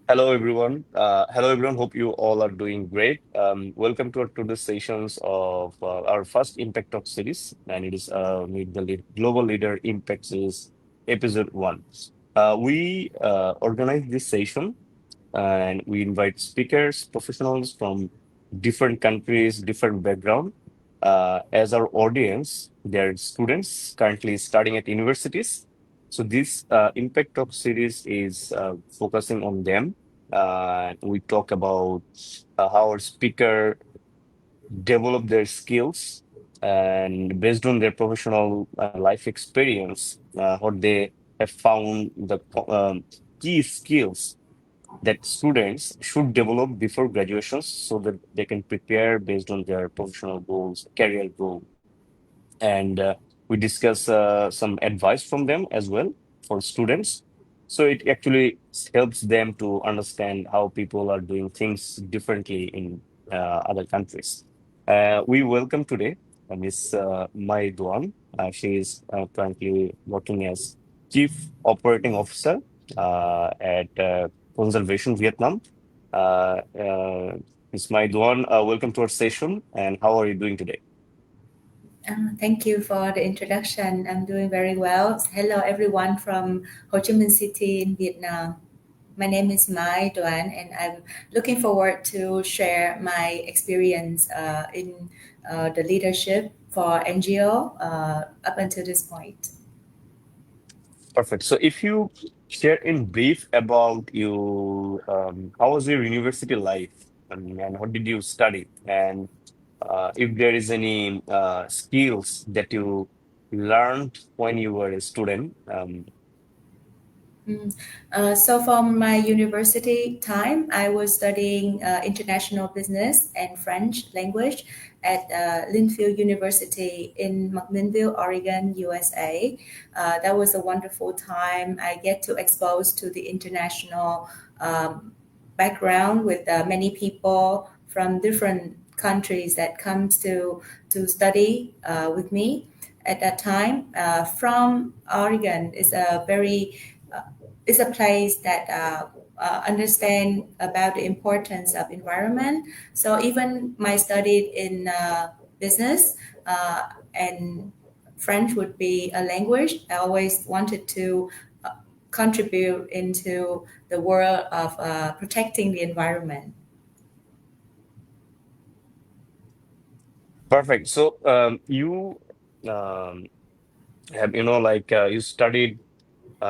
Hello, everyone. Hope you all are doing great. Welcome to our today's sessions of our first Impact Talk series, and it is with the Global Leader Impact Series, Episode 1. We organize this session and we invite speakers, professionals from different countries, different background. As our audience, they're students currently studying at universities. So this Impact Talk series is focusing on them. We talk about how our speaker develop their skills and based on their professional life experience, what they have found the key skills that students should develop before graduations so that they can prepare based on their professional goals, career goals. And we discuss some advice from them as well for students. So it actually helps them to understand how people are doing things differently in other countries. We welcome today Miss Mai Doan. She is currently working as Chief Operating Officer at Conservation Vietnam. Ms. Mai Doan, welcome to our session, and how are you doing today? Thank you for the introduction. I'm doing very well. Hello, everyone from Ho Chi Minh City in Vietnam. My name is Mai Doan, and I'm looking forward to share my experience in the leadership for NGO up until this point. Perfect. So if you share in brief about you, how was your university life, and what did you study? And if there is any skills that you learned when you were a student. Mm. So from my university time, I was studying international business and French language at Linfield University in McMinnville, Oregon, USA. That was a wonderful time. I get to expose to the international background with many people from different countries that comes to study with me at that time. From Oregon is a very it's a place that understand about the importance of environment. So even my studied in business and French would be a language. I always wanted to contribute into the world of protecting the environment. Perfect. So you um, have you studied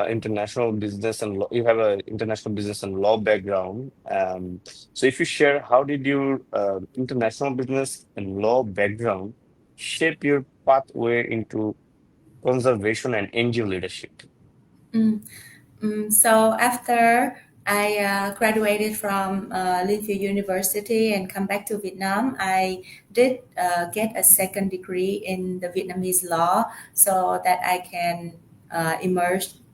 international business and law. You have a international business and law background. So if you share, how did your international business and law background shape your pathway into conservation and NGO leadership? Mm. So after I graduated from Linfield University and come back to Vietnam, I did get a second degree in the Vietnamese law so that I can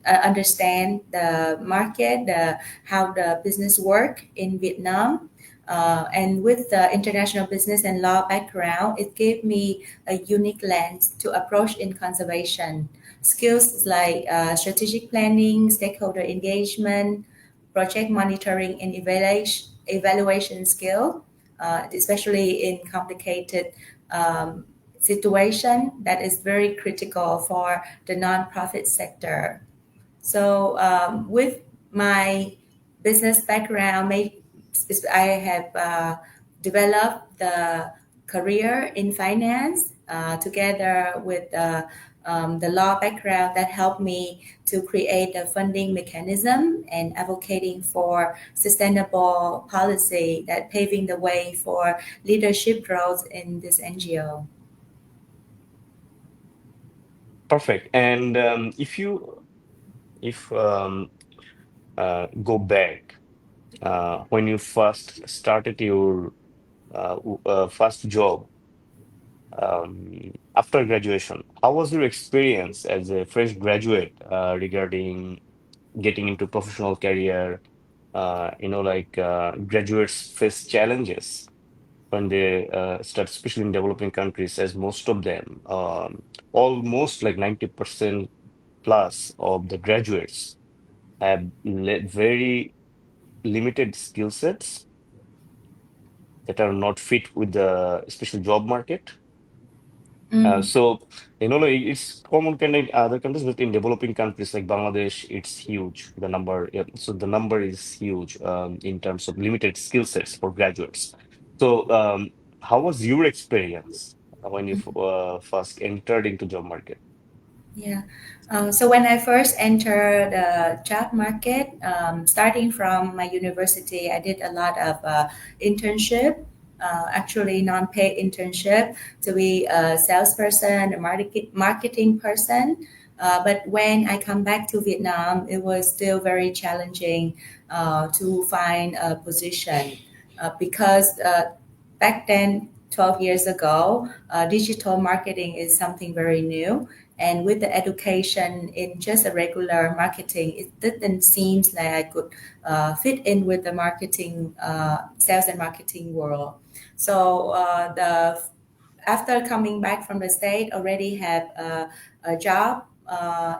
understand the market, how the business work in Vietnam. And with the international business and law background, it gave me a unique lens to approach in conservation. Skills like strategic planning, stakeholder engagement, project monitoring, and evaluation skill, especially in complicated um, situation that is very critical for the nonprofit sector. So with my business background, I have developed the career in finance together with the law background that helped me to create a funding mechanism and advocating for sustainable policy that paving the way for leadership growth in this NGO. Perfect. And if go back when you first started your first job after graduation, how was your experience as a fresh graduate regarding getting into professional career? Graduates face challenges when they start, especially in developing countries, as most of them, almost like 90% plus of the graduates have very limited skill sets that are not fit with the special job market. Mm, So, like it's common kind of in other countries, but in developing countries like Bangladesh, it's huge. The number, yeah, so the number is huge in terms of limited skill sets for graduates. So, how was your experience when you first entered into job market? yeah. So when I first entered the job market, starting from my university, I did a lot of internship, actually non-paid internship to be a salesperson, a marketing person. But when I come back to Vietnam, it was still very challenging to find a position because back then, 12 years ago, digital marketing is something very new. And with the education in just a regular marketing, it didn't seem like I could fit in with the marketing, sales and marketing world. So the after coming back from the state, already have a job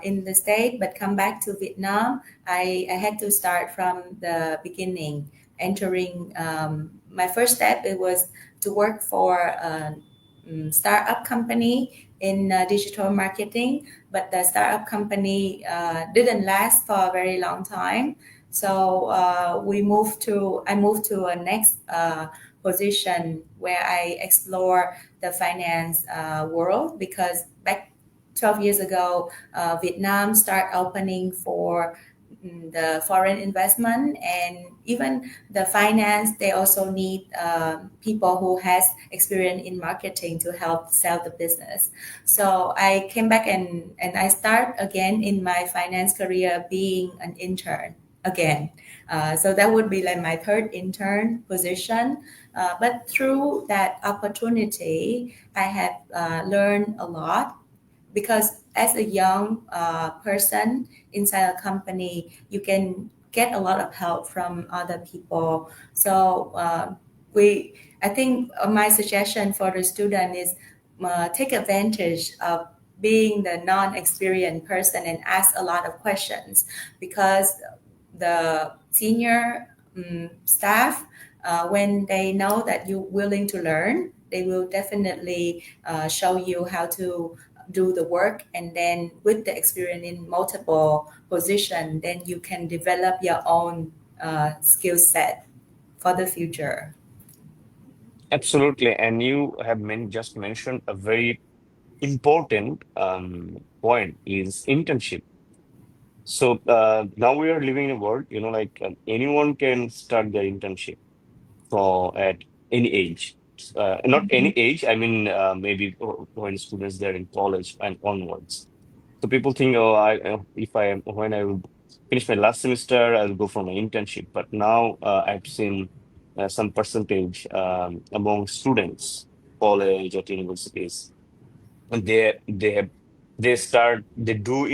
in the state, but come back to Vietnam, I had to start from the beginning. Entering my first step, it was to work for a startup company in digital marketing, but the startup company didn't last for a very long time. So I moved to a next position where I explore the finance world because back 12 years ago, Vietnam started opening for the foreign investment and even the finance. They also need people who has experience in marketing to help sell the business. So I came back and I start again in my finance career being an intern again. So that would be like my third intern position. But through that opportunity, I have learned a lot because as a young person inside a company, you can get a lot of help from other people. So we, I think my suggestion for the student is take advantage of being the non-experienced person and ask a lot of questions because the senior staff, when they know that you're willing to learn, they will definitely show you how to do the work. And then with the experience in multiple position, then you can develop your own skill set for the future. Absolutely. And you have just mentioned a very important point is internship. So now we are living in a world, like anyone can start their internship for at any age. Not any Mhm. age, I mean, maybe when students they're in college and onwards. So people think, oh, if I am when I will finish my last semester, I'll go for my internship. But now I've seen some percentage among students, college at universities, and they do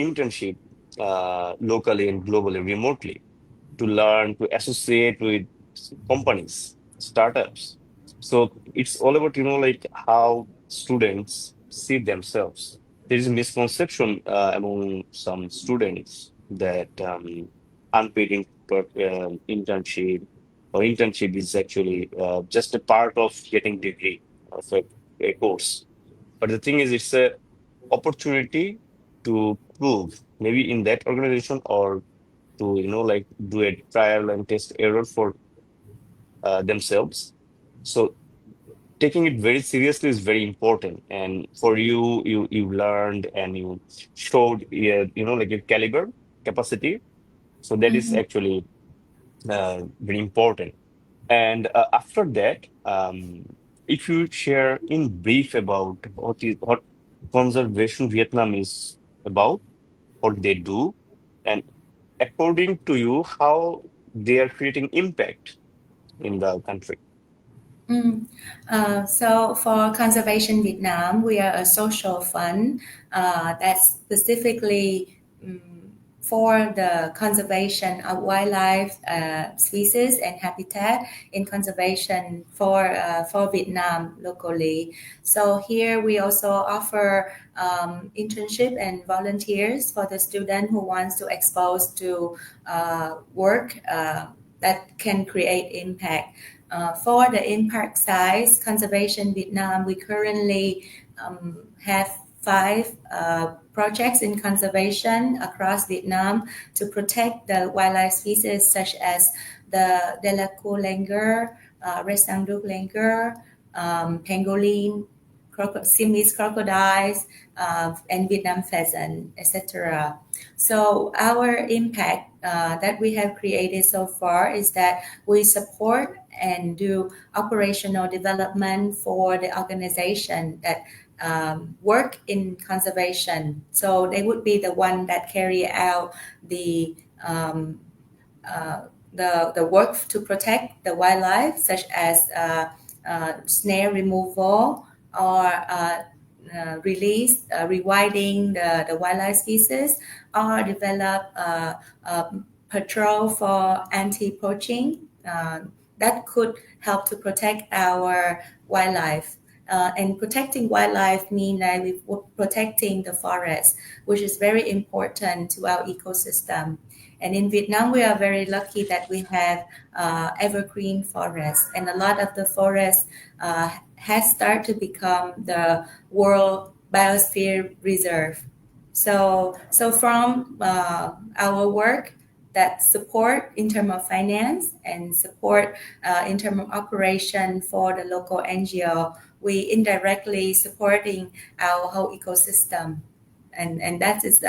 internship locally and globally, remotely to learn to associate with companies, startups. So it's all about, like how students see themselves. There is a misconception among some students that internship or internship is actually just a part of getting degree of a course. But the thing is, it's a opportunity to prove maybe in that organization or to like do a trial and test error for themselves. So taking it very seriously is very important. And for you, you learned and you showed like your caliber capacity. So that is Mhm. actually very important. And after that, if you share in brief about what conservation Vietnam is about, what they do, and according to you, how they are creating impact in the country. Mm. So for Conservation Vietnam, we are a social fund that's specifically for the conservation of wildlife species and habitat in conservation for Vietnam locally. So here we also offer internship and volunteers for the student who wants to expose to work. that can create impact. For the impact size, Conservation Vietnam, we currently have five projects in conservation across Vietnam to protect the wildlife species such as the Delacour langur, red sanduk langur, pangolin, Siamese crocodiles, and Vietnam pheasant, etc. So our impact that we have created so far is that we support and do operational development for the organization that work in conservation. So they would be the one that carry out the um, the work to protect the wildlife, such as snare removal or release, rewilding the wildlife species, or develop patrol for anti-poaching. That could help to protect our wildlife. And protecting wildlife means that we're protecting the forest, which is very important to our ecosystem. And in Vietnam, we are very lucky that we have evergreen forests, and a lot of the forests has started to become the World Biosphere Reserve. So from our work that support in terms of finance and support in terms of operation for the local NGO, we indirectly supporting our whole ecosystem, and that is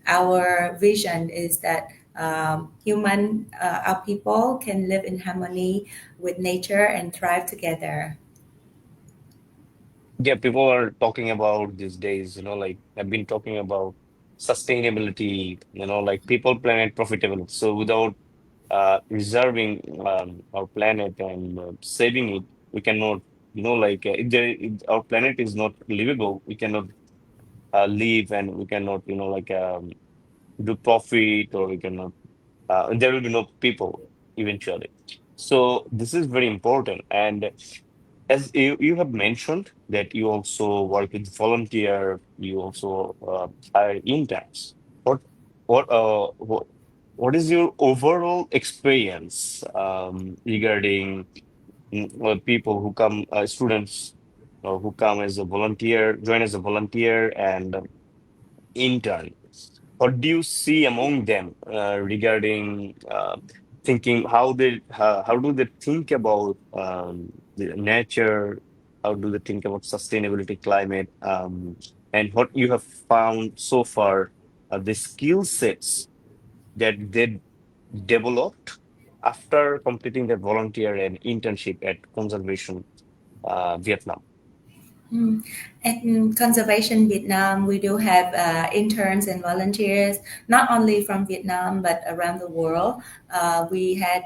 our vision is that our people can live in harmony with nature and thrive together. Yeah, people are talking about these days, like I've been talking about sustainability, like people, planet, profitability. So without reserving our planet and saving it, we cannot, like if our planet is not livable, we cannot live, and we cannot, like do profit, or we cannot, there will be no people eventually. So this is very important. And as you have mentioned that you also work with volunteer, you also hire interns. What what what is your overall experience regarding people who come, students who come as a volunteer, join as a volunteer and intern? What do you see among them regarding thinking, how do they think about the nature? How do they think about sustainability, climate, and what you have found so far, the skill sets that they developed after completing their volunteer and internship at Conservation Vietnam? Mm. At Conservation Vietnam, we do have interns and volunteers, not only from Vietnam, but around the world. We had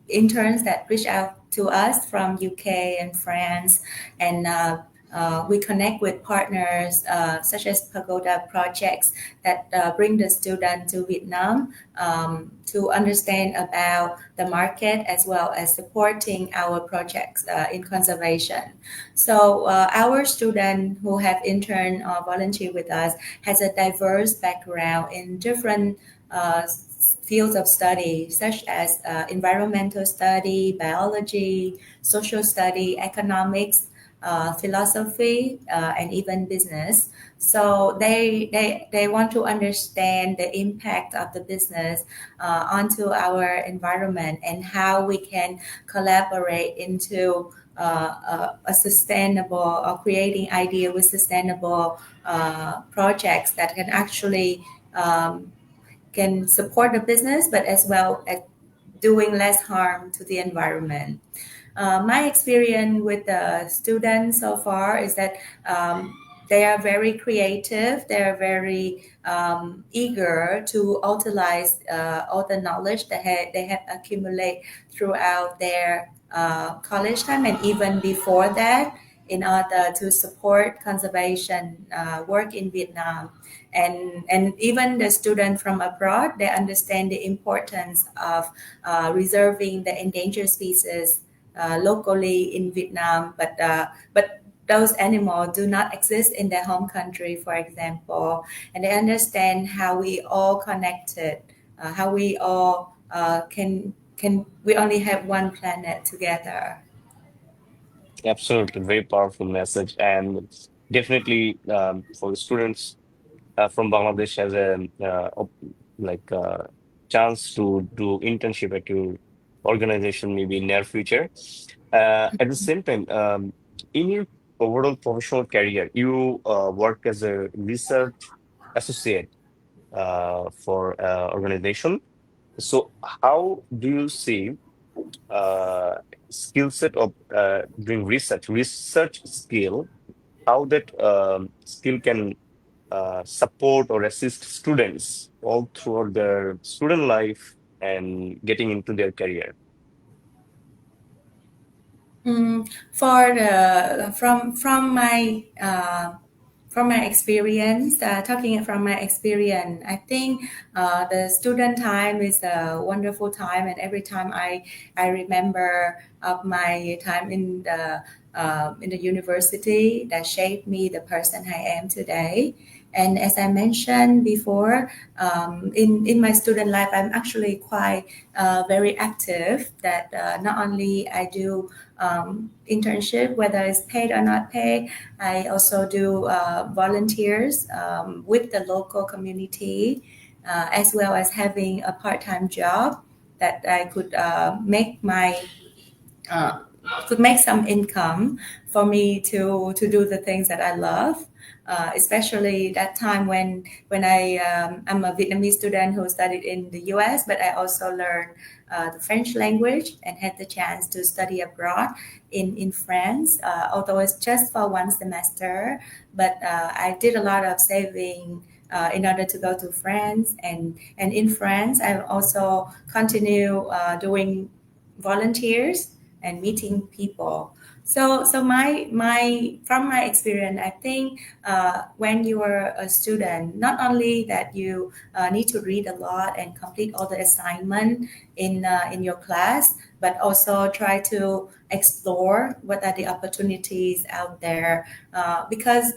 interns that reached out to us from UK and France, and we connect with partners such as Pagoda projects that bring the student to Vietnam to understand about the market as well as supporting our projects in conservation. So our student who have intern or volunteer with us has a diverse background in different fields of study, such as environmental study, biology, social study, economics, philosophy, and even business. So they want to understand the impact of the business onto our environment and how we can collaborate into a sustainable or creating idea with sustainable projects that can actually can support the business, but as well as doing less harm to the environment. My experience with the students so far is that they are very creative. They are very eager to utilize all the knowledge that they have accumulated throughout their college time and even before that in order to support conservation work in Vietnam. And even the student from abroad, they understand the importance of reserving the endangered species locally in Vietnam, but those animals do not exist in their home country, for example, and they understand how we all connected, how we all can we only have one planet together. Absolutely, very powerful message, and definitely for the students from Bangladesh has a like chance to do internship at your organization maybe in near future. At the same time, in your overall professional career, you work as a research associate for organization. So how do you see uh, skill set of doing research skill, how that skill can support or assist students all throughout their student life and getting into their career? For the from my experience, talking from my experience, I think the student time is a wonderful time, and every time I remember of my time in the university that shaped me the person I am today. And as I mentioned before, in my student life, I'm actually quite very active. That not only I do internship, whether it's paid or not paid, I also do volunteers with the local community, as well as having a part-time job that I could uh, could make some income for me to do the things that I love. Especially that time when I'm a Vietnamese student who studied in the U.S., but I also learned the French language and had the chance to study abroad in France. Although it's just for one semester, but I did a lot of saving in order to go to France. And in France, I also continue doing volunteers and meeting people. So my from my experience, I think when you are a student, not only that you need to read a lot and complete all the assignment in your class, but also try to explore what are the opportunities out there, because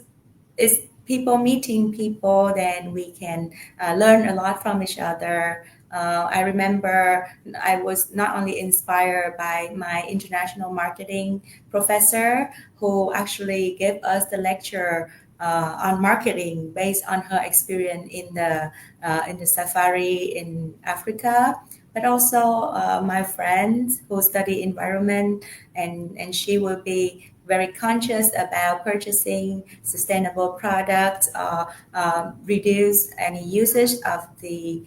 it's people meeting people, then we can learn a lot from each other. I remember I was not only inspired by my international marketing professor, who actually gave us the lecture on marketing based on her experience in the safari in Africa, but also my friends who study environment, and she will be very conscious about purchasing sustainable products, reduce any usage of the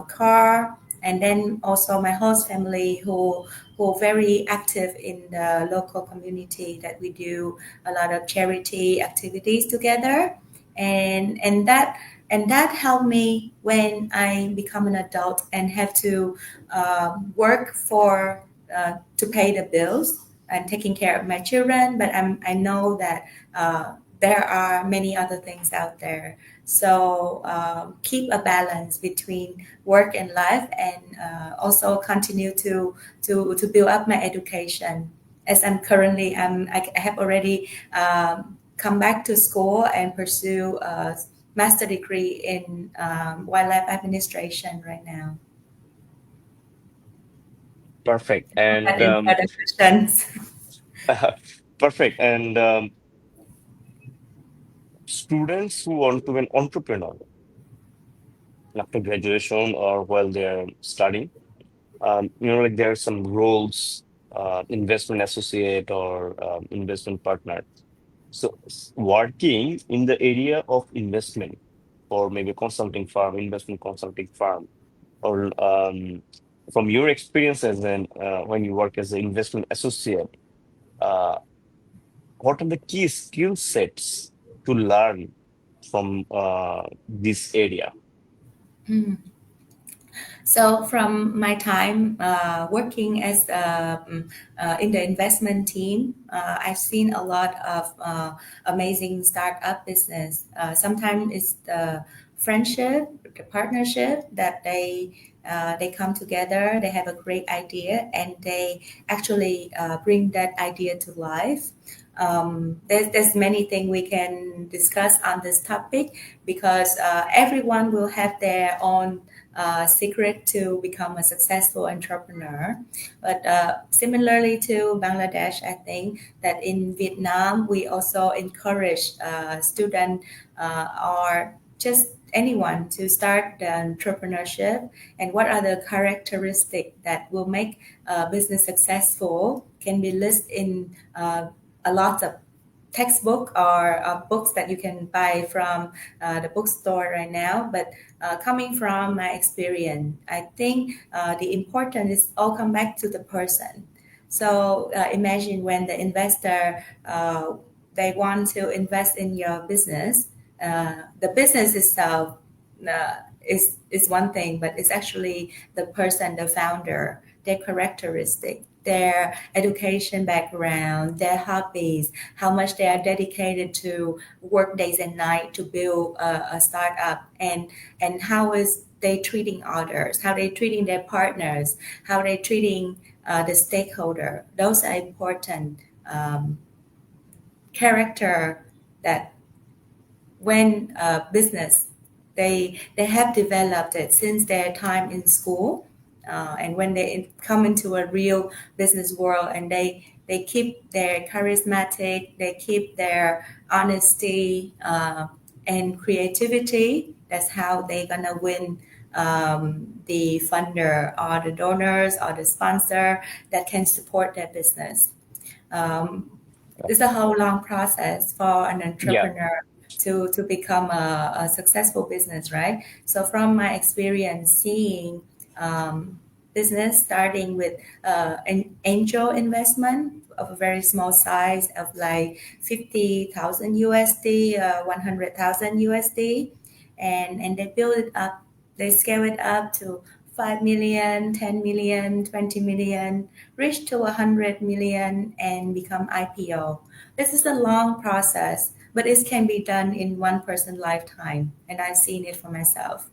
car. And then also my host family who are very active in the local community, that we do a lot of charity activities together. And that helped me when I become an adult and have to work for to pay the bills and taking care of my children. But I know that there are many other things out there. So keep a balance between work and life, and also continue to build up my education. As I'm currently, I have already come back to school and pursue a master degree in wildlife administration right now. Perfect. That And answer the questions. perfect. And students who want to be an entrepreneur after graduation or while they're studying, like there are some roles, investment associate or investment partner. So working in the area of investment or maybe consulting firm, investment consulting firm, or from your experience as an when you work as an investment associate, uh, what are the key skill sets to learn from this area? So from my time working as in the investment team, I've seen a lot of amazing startup business. Sometimes it's the friendship, the partnership that they come together. They have a great idea and they actually bring that idea to life. There's many things we can discuss on this topic, because everyone will have their own secret to become a successful entrepreneur. But similarly to Bangladesh, I think that in Vietnam, we also encourage students or just anyone to start the entrepreneurship, and what are the characteristics that will make business successful can be listed in a lot of textbook or books that you can buy from the bookstore right now. But coming from my experience, I think the important is all come back to the person. So imagine when the investor they want to invest in your business, the business itself is one thing, but it's actually the person, the founder, their characteristic, their education background, their hobbies, how much they are dedicated to work days and night to build a startup, and how is they treating others, how they treating their partners, how they treating the stakeholder. Those are important character that when business they have developed it since their time in school, and when they come into a real business world, and they keep their charismatic, they keep their honesty and creativity. That's how they're gonna win the funder or the donors or the sponsor that can support their business. um, it's a whole long process for an Yeah, entrepreneur to become a successful business, right? So from my experience seeing business starting with an angel investment of a very small size of like 50,000 USD, 100,000 USD, and they build it up, they scale it up to 5 million, 10 million, 20 million, reach to 100 million and become IPO. This is a long process, but it can be done in one person lifetime, and I've seen it for myself.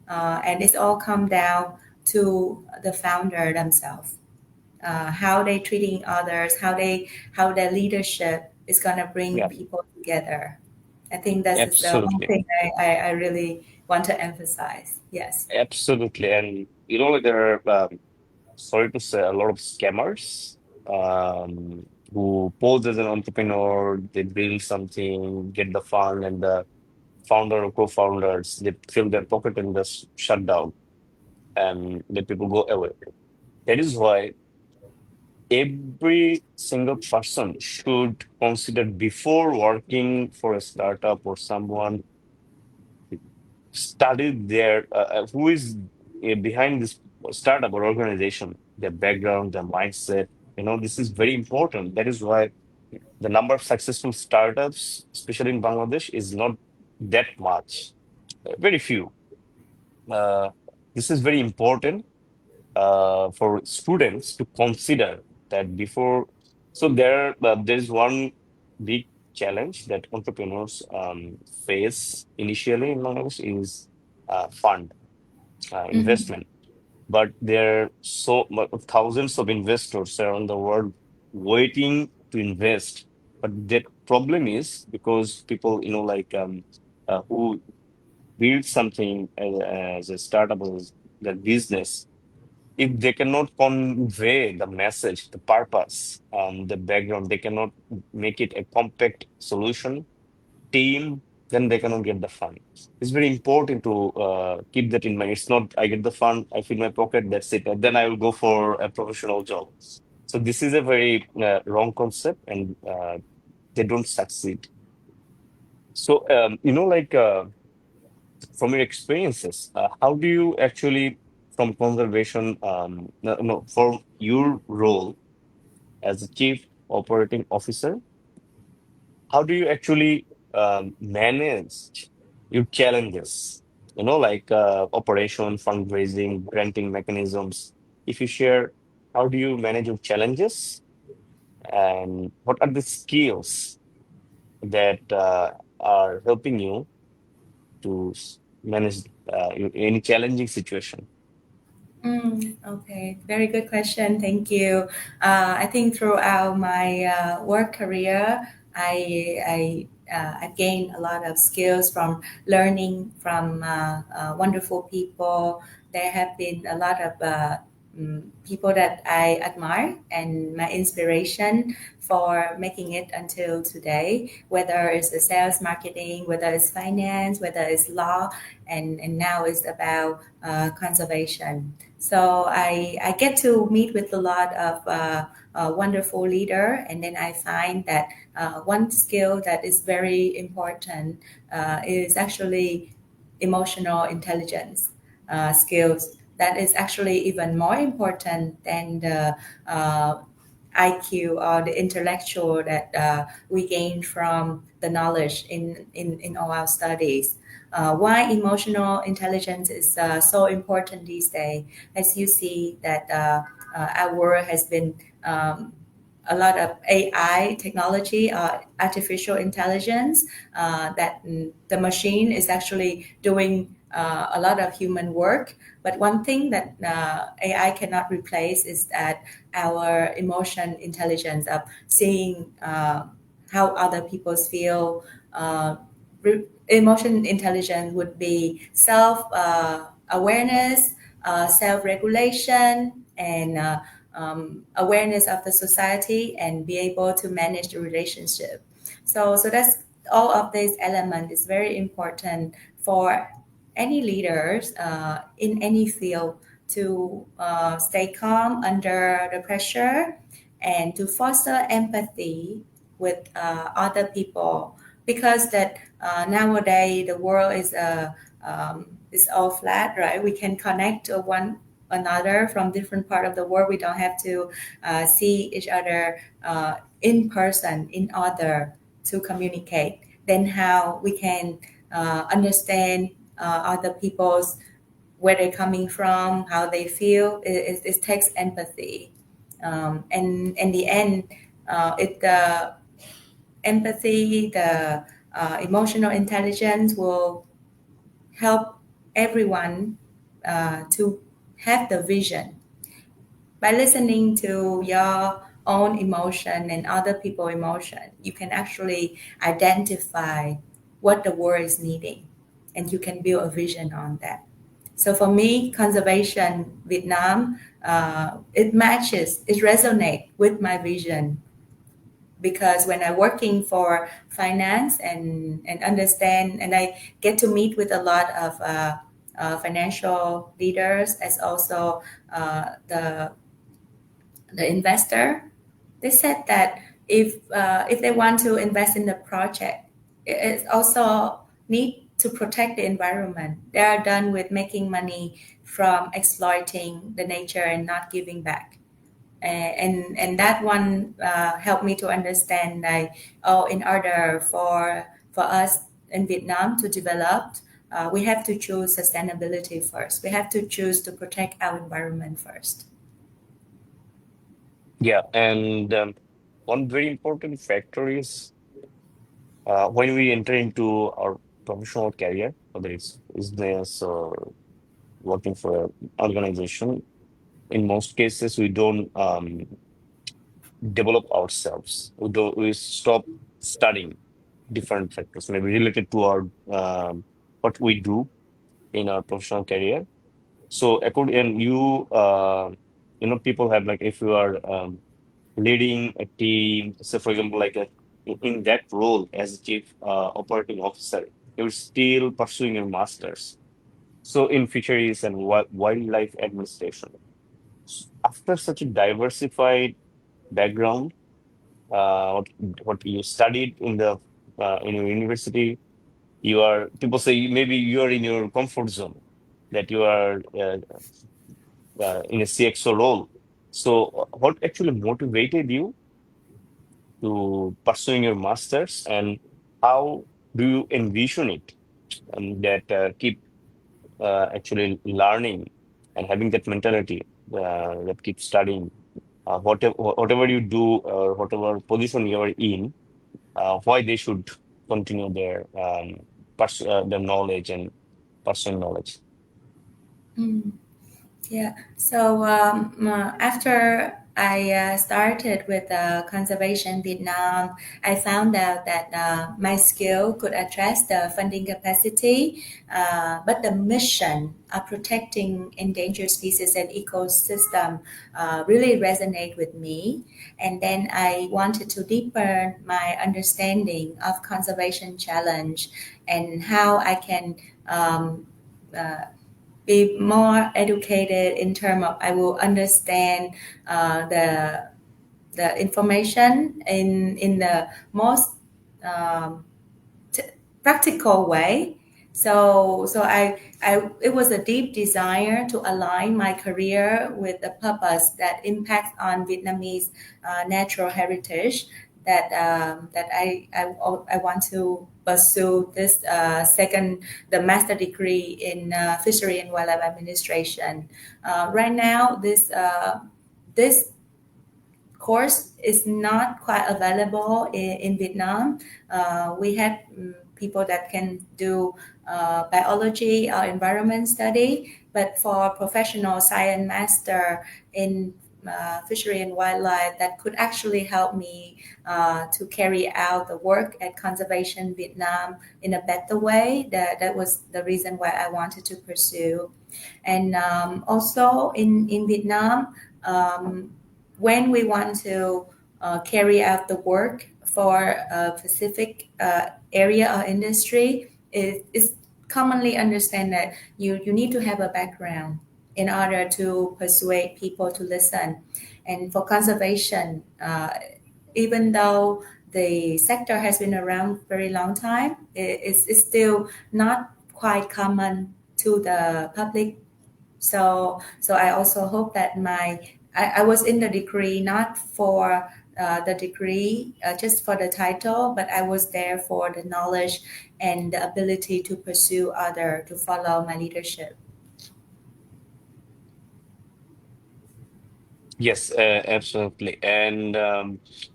And it's all come down to the founder themselves, how they treating others, how their leadership is gonna bring yeah, people together. I think that is the one absolutely. thing I really want to emphasize. Yes. Absolutely. And there are, sorry to say, a lot of scammers who pose as an entrepreneur, they build something, get the fund, and the founder or co-founders, they fill their pocket and just shut down and let people go away. That is why every single person should consider before working for a startup or someone, study their who is behind this startup or organization, their background, their mindset. This is very important. That is why the number of successful startups, especially in Bangladesh, is not that much. Very few. Uh, this is very important for students to consider that before. So there is one big challenge that entrepreneurs face initially in Bangladesh is fund Mm-hmm. investment. But there are thousands of investors around the world waiting to invest. But the problem is because people, who build something as a startup or as their business, if they cannot convey the message, the purpose, the background, they cannot make it a compact solution team, then they cannot get the fund. It's very important to keep that in mind. It's not I get the fund, I fill my pocket, that's it, and then I will go for a professional job. So this is a very wrong concept, and they don't succeed. So from your experiences, how do you actually, from conservation, no, for your role as a chief operating officer, how do you actually manage your challenges? Operation, fundraising, granting mechanisms. If you share, how do you manage your challenges, and what are the skills that are helping you to manage any challenging situation? Okay, very good question. Thank you. I think throughout my work career, I gained a lot of skills from learning from wonderful people, there have been a lot of people that I admire and my inspiration for making it until today, whether it's the sales marketing, whether it's finance, whether it's law, and now it's about conservation. So I get to meet with a lot of wonderful leader, and then I find that one skill that is very important is actually emotional intelligence skills that is actually even more important than the IQ or the intellectual that we gain from the knowledge in all our studies. Why emotional intelligence is so important these days, as you see that our world has been a lot of AI technology, artificial intelligence, that the machine is actually doing a lot of human work. But one thing that AI cannot replace is that our emotion intelligence of seeing how other people feel. Emotion intelligence would be self awareness, self regulation, and awareness of the society, and be able to manage the relationship. So that's all of these elements is very important for any leaders in any field to stay calm under the pressure and to foster empathy with other people, because that nowadays the world is all flat, right? We can connect to one another from different part of the world. We don't have to see each other in person in order to communicate. Then how we can understand other people's where they're coming from, how they feel. It takes empathy, and in the end, it the empathy, the emotional intelligence will help everyone to have the vision. By listening to your own emotion and other people's emotion, you can actually identify what the world is needing, and you can build a vision on that. So for me, conservation Vietnam, it resonates with my vision, because when I'm working for finance and understand, and I get to meet with a lot of financial leaders, as also the investor, they said that if they want to invest in the project, it also need to protect the environment. They are done with making money from exploiting the nature and not giving back. And that one helped me to understand that, oh, in order for us in Vietnam to develop, we have to choose sustainability first. We have to choose to protect our environment first. Yeah, and one very important factor is when we enter into our professional career, whether it's business or working for an organization, in most cases we don't develop ourselves. We stop studying different factors, maybe related to our what we do in our professional career. So according and people have like if you are leading a team, so for example, like in that role as a chief operating officer, you're still pursuing your master's. So in fisheries and wildlife administration. After such a diversified background, what you studied in your university, you are people say maybe you are in your comfort zone, that you are in a CXO role. So what actually motivated you to pursuing your masters, and how do you envision it, and that keep actually learning and having that mentality that keep studying whatever you do or whatever position you are in, why they should continue their knowledge and personal knowledge. Mm. Yeah. So after I started with Conservation Vietnam. I found out that my skill could address the funding capacity, but the mission of protecting endangered species and ecosystem really resonate with me. And then I wanted to deepen my understanding of conservation challenge and how I can um, uh, be more educated in terms of I will understand the information in the most um, t- practical way. So it was a deep desire to align my career with a purpose that impacts on Vietnamese natural heritage. That I want to pursue this second the master degree in fishery and wildlife administration. Right now, this course is not quite available in Vietnam. We have people that can do biology or environment study, but for professional science master in fishery and wildlife, that could actually help me to carry out the work at Conservation Vietnam in a better way. That was the reason why I wanted to pursue. And also in Vietnam, um, when we want to carry out the work for a specific area or industry, it's commonly understand that you need to have a background in order to persuade people to listen. And for conservation, even though the sector has been around very long time, it's still not quite common to the public. So I also hope that I was in the degree not for the degree just for the title, but I was there for the knowledge and the ability to pursue other to follow my leadership. Yes, absolutely. And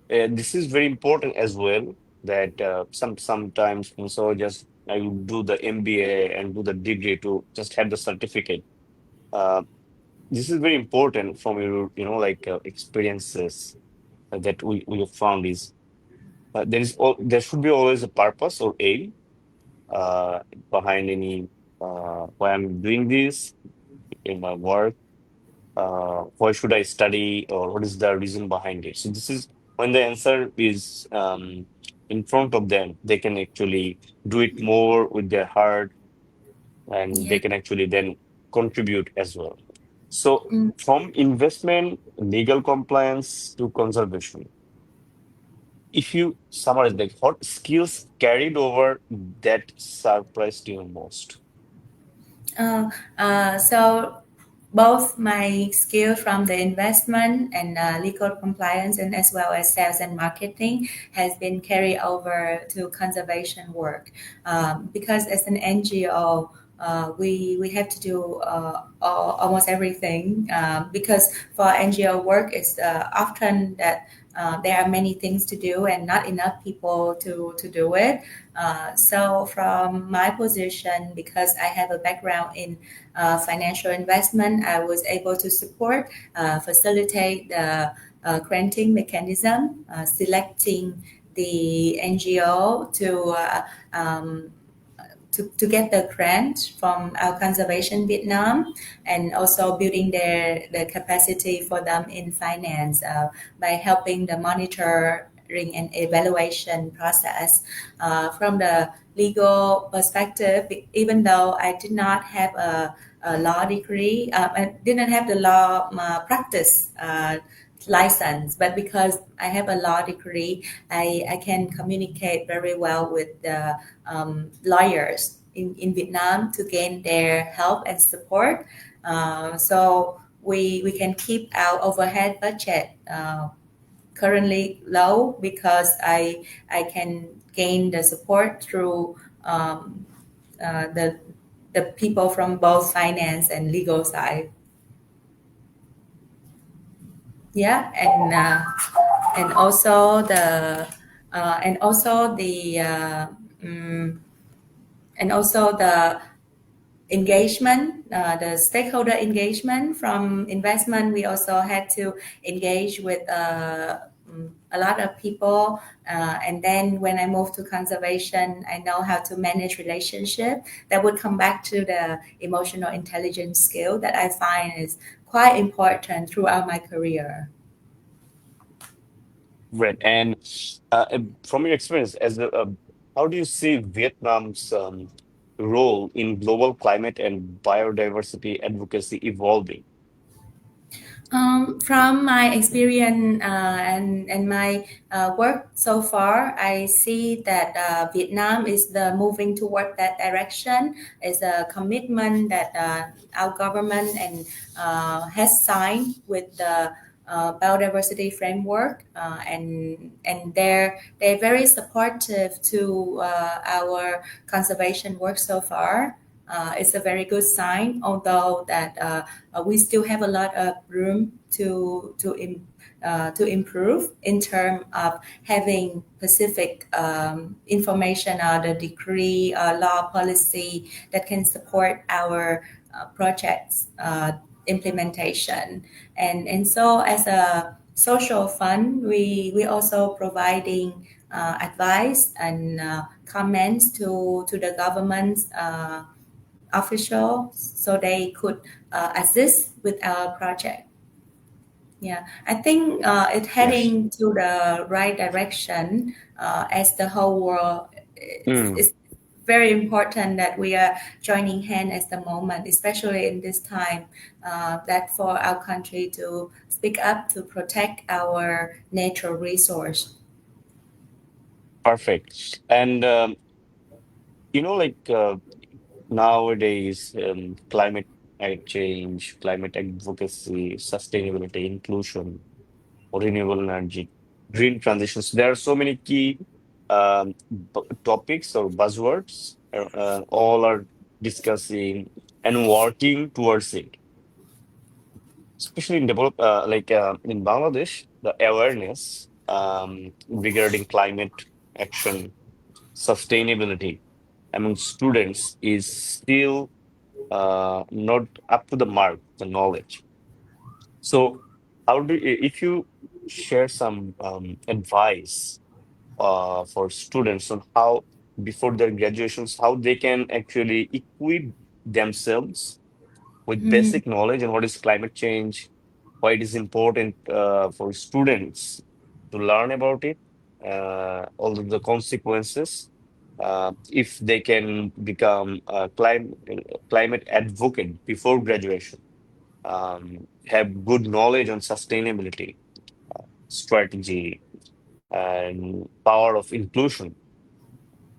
this is very important as well that sometimes so just I will do the MBA and do the degree to just have the certificate. Uh, this is very important from your, like experiences that we have found is there should be always a purpose or aim uh, behind any why I'm doing this in my work, why should I study, or what is the reason behind it. So this is when the answer is in front of them, they can actually do it more with their heart, and Yeah. they can actually then contribute as well. So Mm. from investment, legal compliance to conservation, if you summarize, like what skills carried over that surprised you most? Uh, so both my skill from the investment and legal compliance and as well as sales and marketing has been carried over to conservation work because as an NGO we have to do almost everything because for NGO work it's often that there are many things to do and not enough people to do it. So from my position, because I have a background in financial investment, I was able to support, facilitate the granting mechanism, selecting the NGO to get the grant from our conservation Vietnam and also building the capacity for them in finance by helping the monitoring and evaluation process. From the legal perspective, even though I did not have a law degree, I didn't have the law practice license, but because I have a law degree, I can communicate very well with the lawyers in Vietnam to gain their help and support. So we can keep our overhead budget currently low because I can gain the support through the people from both finance and legal side. Yeah, and also the uh, and also the uh, um, and also the engagement, the stakeholder engagement from investment. We also had to engage with a lot of people. And then when I moved to conservation, I know how to manage relationship. That would come back to the emotional intelligence skill that I find is quite important throughout my career. Right. And from your experience, how do you see Vietnam's role in global climate and biodiversity advocacy evolving? From my experience and my work so far, I see that Vietnam is the moving toward that direction. Is a commitment that our government and has signed with the biodiversity framework, and they're very supportive to our conservation work so far. It's a very good sign, although that we still have a lot of room to improve in terms of having specific information or the decree or law policy that can support our projects implementation. And so as a social fund, we also providing advice and comments to the government's official so they could assist with our project. Yeah, I think it's Yes. heading to the right direction as the whole world. Mm, It's very important that we are joining hands at the moment, especially in this time, that for our country to speak up to protect our natural resource. perfect. And like nowadays, climate change, climate advocacy, sustainability, inclusion, renewable energy, green transitions. There are so many key topics or buzzwords. All are discussing and working towards it. Especially in in Bangladesh, the awareness regarding climate action, sustainability among students is still not up to the mark, the knowledge. So, if you share some advice for students on how, before their graduations, how they can actually equip themselves with Mhm. basic knowledge on what is climate change, why it is important for students to learn about it, all of the consequences, if they can become a climate advocate before graduation, have good knowledge on sustainability, strategy, and power of inclusion,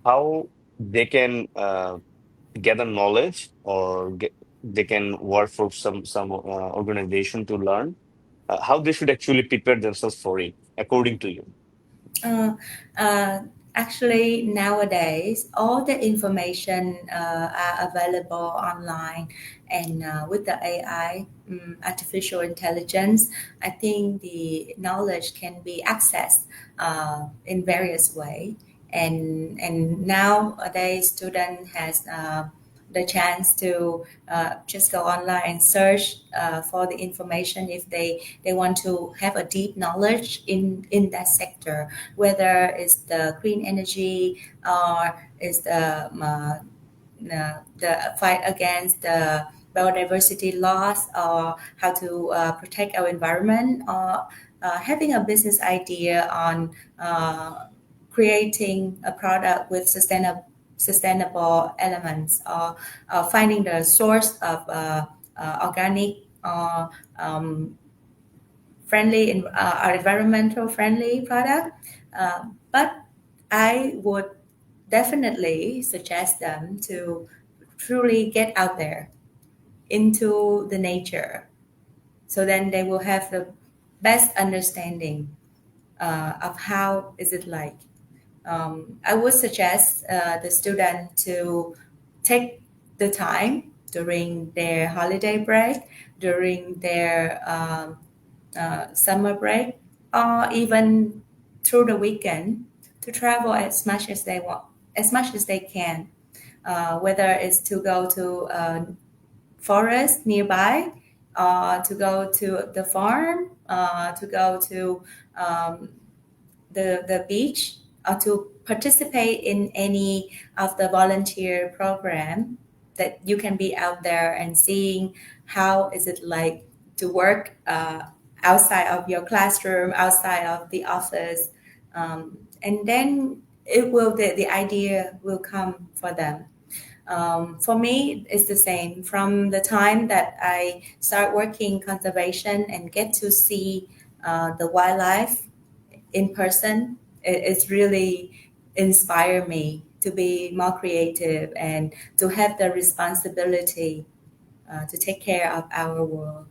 how they can gather knowledge or they can work for some organization to learn how they should actually prepare themselves for it, according to you. Uh, uh, Actually, nowadays, all the information are available online, and with the AI, artificial intelligence, I think the knowledge can be accessed in various ways. And nowadays, student has the chance to just go online and search for the information if they want to have a deep knowledge in that sector, whether it's the green energy or is the fight against the biodiversity loss, or how to protect our environment, or having a business idea on creating a product with sustainable elements, or finding the source of organic or friendly environmental friendly product. But I would definitely suggest them to truly get out there into the nature, so then they will have the best understanding of how is it like. I would suggest the student to take the time during their holiday break, during their summer break, or even through the weekend, to travel as much as they want, as much as they can, whether it's to go to forest nearby, to go to the farm, to go to um, the beach, or to participate in any of the volunteer program that you can be out there and seeing how is it like to work outside of your classroom, outside of the office, and then the idea will come for them. For me, it's the same. From the time that I start working conservation and get to see the wildlife in person, it's really inspired me to be more creative and to have the responsibility to take care of our world.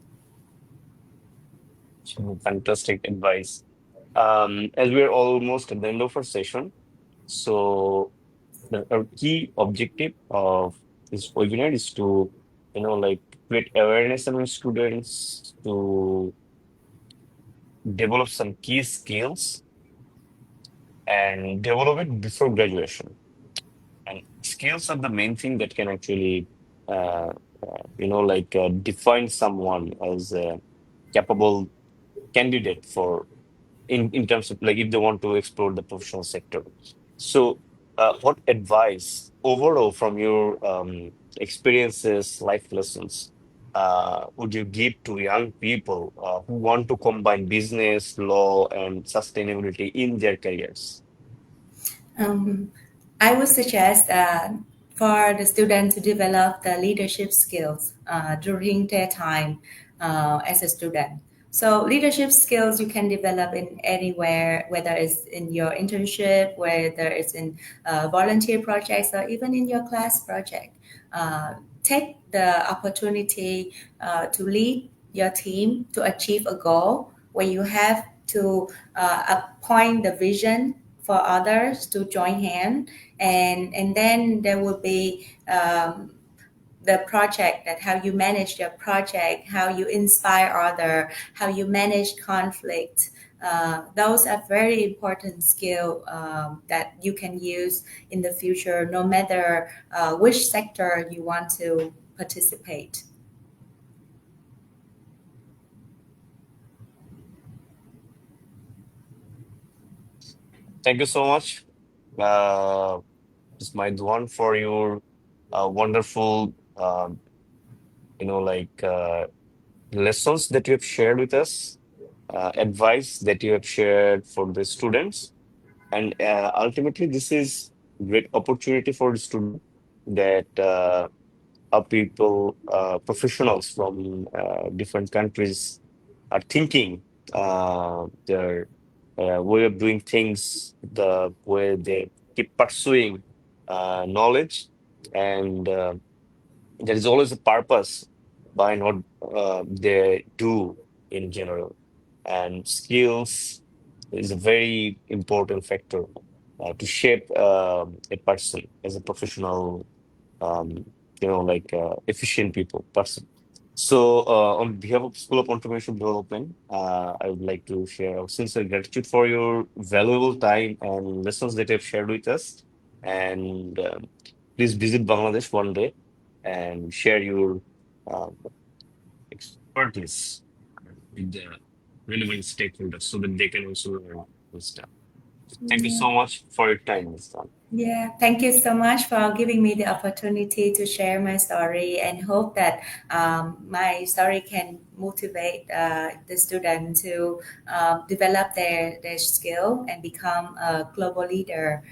Fantastic advice. As we're almost at the end of our session, so our key objective of this webinar is to, like create awareness among students to develop some key skills and develop it before graduation. And skills are the main thing that can actually, define someone as a capable candidate for in terms of like if they want to explore the professional sector. So, what advice overall from your experiences, life lessons, would you give to young people who want to combine business, law, and sustainability in their careers? Um, I would suggest for the student to develop the leadership skills during their time as a student. So leadership skills you can develop in anywhere, whether it's in your internship, whether it's in volunteer projects, or even in your class project. Take the opportunity to lead your team to achieve a goal where you have to appoint the vision for others to join hand, and then there will be the project, that how you manage your project, how you inspire other, how you manage conflict. Those are very important skill that you can use in the future, no matter which sector you want to participate. Thank you so much, uh, Ms. Maidwan, for your wonderful, lessons that you have shared with us, advice that you have shared for the students. And ultimately, this is great opportunity for the student that our people, professionals from different countries are thinking their way of doing things, the way they keep pursuing knowledge, and there is always a purpose behind what they do in general. And skills is a very important factor to shape a person as a professional, um, efficient person. So, on behalf of School of Entrepreneurship Development, I would like to share our sincere gratitude for your valuable time and lessons that you've shared with us. And please visit Bangladesh one day and share your um, expertise with the relevant stakeholders so that they can also learn this stuff. Thank you so much for your time, Ms. Tan. Yeah, thank you so much for giving me the opportunity to share my story, and hope that my story can motivate the student to develop their skill and become a global leader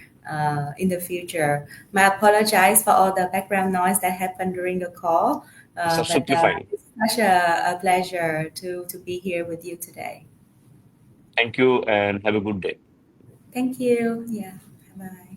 in the future. I apologize for all the background noise that happened during the call, It's but absolutely fine. it's such a pleasure to be here with you today. Thank you and have a good day. Thank you. Yeah, bye.